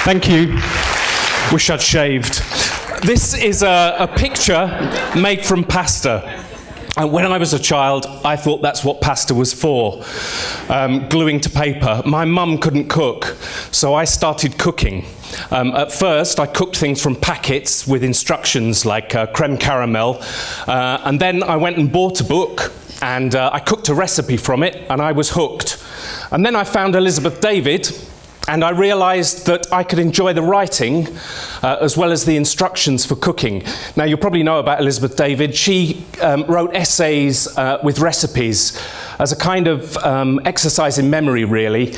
Thank you. Wish I'd shaved. This is a picture made from pasta. And when I was a child, I thought that's what pasta was for, gluing to paper. My mum couldn't cook, so I started cooking. At first, I cooked things from packets with instructions like creme caramel, and then I went and bought a book, and I cooked a recipe from it, and I was hooked. And then I found Elizabeth David, and I realised that I could enjoy the writing as well as the instructions for cooking. Now, you probably know about Elizabeth David. She wrote essays with recipes as a kind of exercise in memory, really.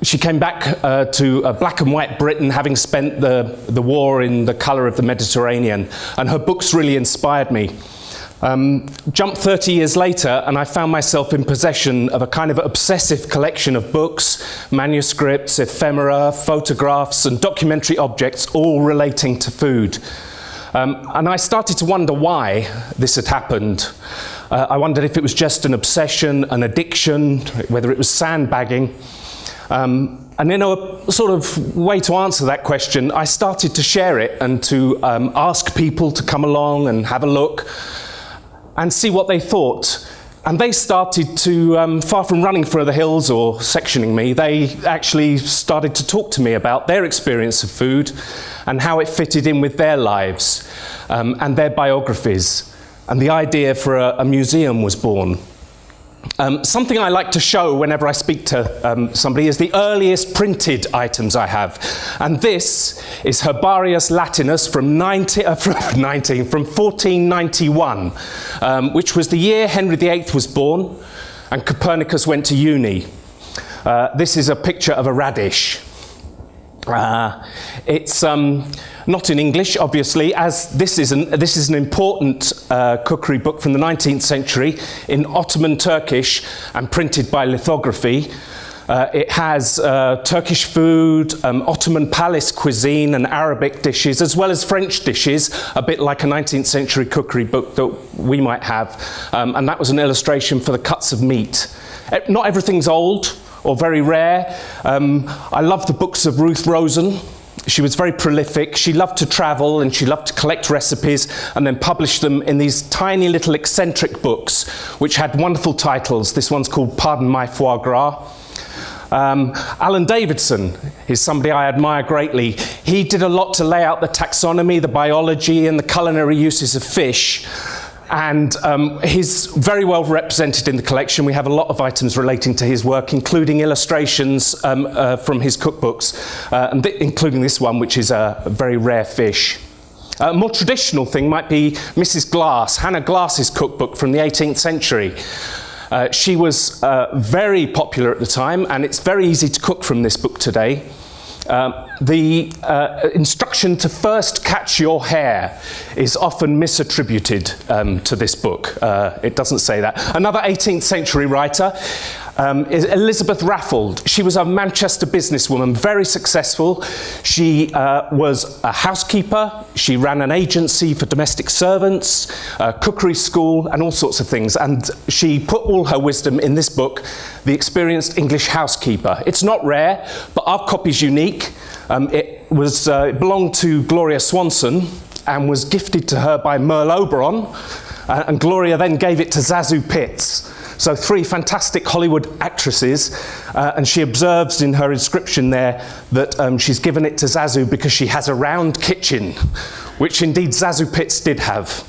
She came back to black and white Britain, having spent the war in the colour of the Mediterranean, and her books really inspired me. Jump 30 years later, and I found myself in possession of a kind of obsessive collection of books, manuscripts, ephemera, photographs, and documentary objects, all relating to food. And I started to wonder why this had happened. I wondered if it was just an obsession, an addiction, whether it was sandbagging. And in a sort of way to answer that question, I started to share it and to ask people to come along and have a look and see what they thought. And they started to, far from running for the hills or sectioning me, they actually started to talk to me about their experience of food and how it fitted in with their lives and their biographies. And the idea for a museum was born. Something I like to show whenever I speak to somebody is the earliest printed items I have. And this is Herbarius Latinus from 1491, which was the year Henry VIII was born and Copernicus went to uni. This is a picture of a radish. It's not in English, obviously, as this is an important cookery book from the 19th century in Ottoman Turkish and printed by lithography. It has Turkish food, Ottoman palace cuisine and Arabic dishes, as well as French dishes, a bit like a 19th century cookery book that we might have. And that was an illustration for the cuts of meat. Not everything's old or very rare. I love the books of Ruth Rosen. She was very prolific. She loved to travel and she loved to collect recipes and then publish them in these tiny little eccentric books, which had wonderful titles. This one's called Pardon My Foie Gras. Alan Davidson is somebody I admire greatly. He did a lot to lay out the taxonomy, the biology, and the culinary uses of fish. And he's very well represented in the collection. We have a lot of items relating to his work, including illustrations from his cookbooks, including this one, which is a very rare fish. A more traditional thing might be Mrs. Glass, Hannah Glass's cookbook from the 18th century. She was very popular at the time, and it's very easy to cook from this book today. The instruction to first catch your hare is often misattributed to this book. It doesn't say that. Another 18th century writer is Elizabeth Raffald. She was a Manchester businesswoman, very successful. She was a housekeeper. She ran an agency for domestic servants, a cookery school, and all sorts of things. And she put all her wisdom in this book, The Experienced English Housekeeper. It's not rare, but our copy's unique. It belonged to Gloria Swanson and was gifted to her by Merle Oberon. And Gloria then gave it to Zazu Pitts. So 3 fantastic Hollywood actresses, and she observes in her inscription there that she's given it to Zazu because she has a round kitchen, which indeed Zazu Pitts did have.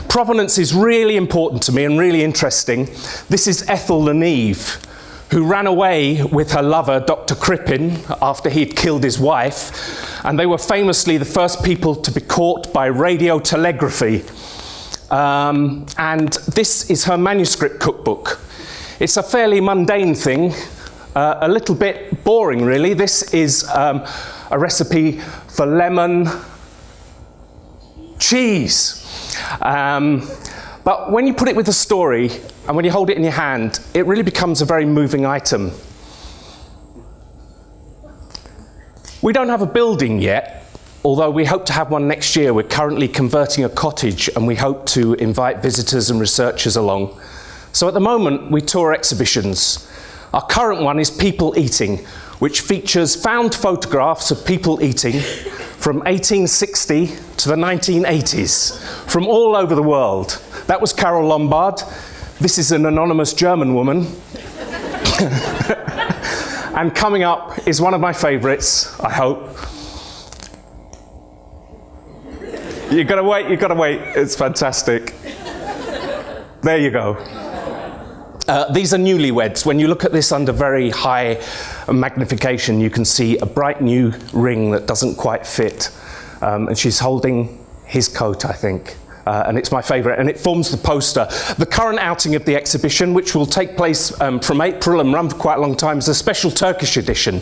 Provenance is really important to me and really interesting. This is Ethel Leneve, who ran away with her lover, Dr. Crippen, after he'd killed his wife, and they were famously the first people to be caught by radiotelegraphy. And this is her manuscript cookbook. It's a fairly mundane thing, a little bit boring really. This is a recipe for lemon cheese. But when you put it with a story and when you hold it in your hand, it really becomes a very moving item. We don't have a building yet, although we hope to have one next year. We're currently converting a cottage and we hope to invite visitors and researchers along. So at the moment we tour exhibitions. Our current one is People Eating, which features found photographs of people eating from 1860 to the 1980s, from all over the world. That was Carol Lombard. This is an anonymous German woman. And coming up is one of my favourites, I hope. You've got to wait, it's fantastic. There you go. These are newlyweds. When you look at this under very high magnification, you can see a bright new ring that doesn't quite fit. And she's holding his coat, I think. And it's my favourite, and it forms the poster. The current outing of the exhibition, which will take place from April and run for quite a long time, is a special Turkish edition.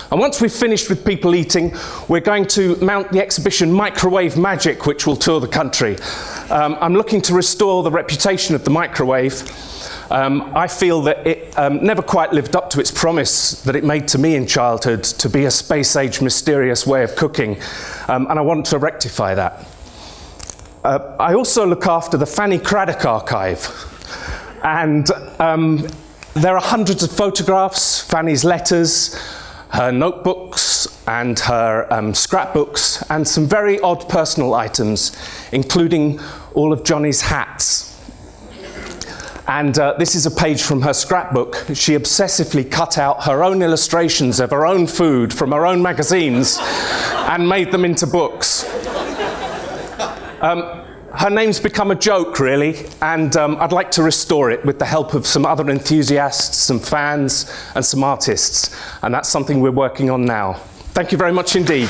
And once we've finished with People Eating, we're going to mount the exhibition Microwave Magic, which will tour the country. I'm looking to restore the reputation of the microwave. I feel that it never quite lived up to its promise that it made to me in childhood to be a space-age mysterious way of cooking, and I want to rectify that. I also look after the Fanny Craddock archive, and there are hundreds of photographs, Fanny's letters, her notebooks and her scrapbooks, and some very odd personal items, including all of Johnny's hats. And this is a page from her scrapbook. She obsessively cut out her own illustrations of her own food from her own magazines and made them into books. Her name's become a joke, really, and I'd like to restore it with the help of some other enthusiasts, some fans, and some artists. And that's something we're working on now. Thank you very much indeed.